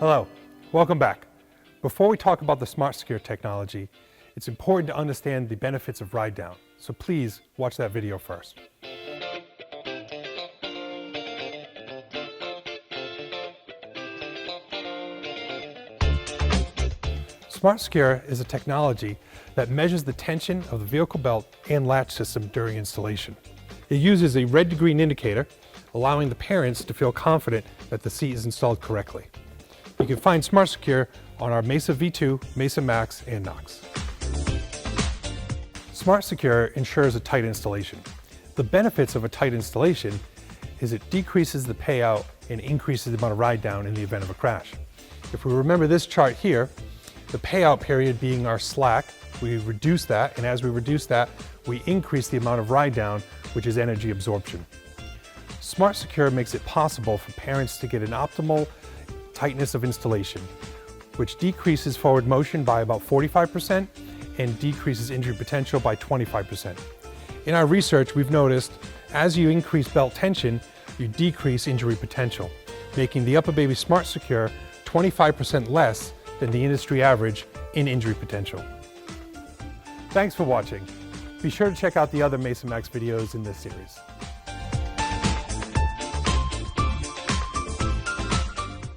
Hello, welcome back. Before we talk about the SmartSecure technology, it's important to understand the benefits of ride down. So please watch that video first. SmartSecure is a technology that measures the tension of the vehicle belt and latch system during installation. It uses a red to green indicator, allowing the parents to feel confident that the seat is installed correctly. You can find SmartSecure on our Mesa V2, Mesa Max, and Knox. SmartSecure ensures a tight installation. The benefits of a tight installation is it decreases the payout and increases the amount of ride down in the event of a crash. If we remember this chart here, the payout period being our slack, we reduce that, and as we reduce that, we increase the amount of ride down, which is energy absorption. SmartSecure makes it possible for parents to get an optimal tightness of installation, which decreases forward motion by about 45% and decreases injury potential by 25%. In our research, we've noticed as you increase belt tension, you decrease injury potential, making the Upper Baby SmartSecure 25% less than the industry average in injury potential. Thanks for watching. Be sure to check out the other Mesa Max videos in this series.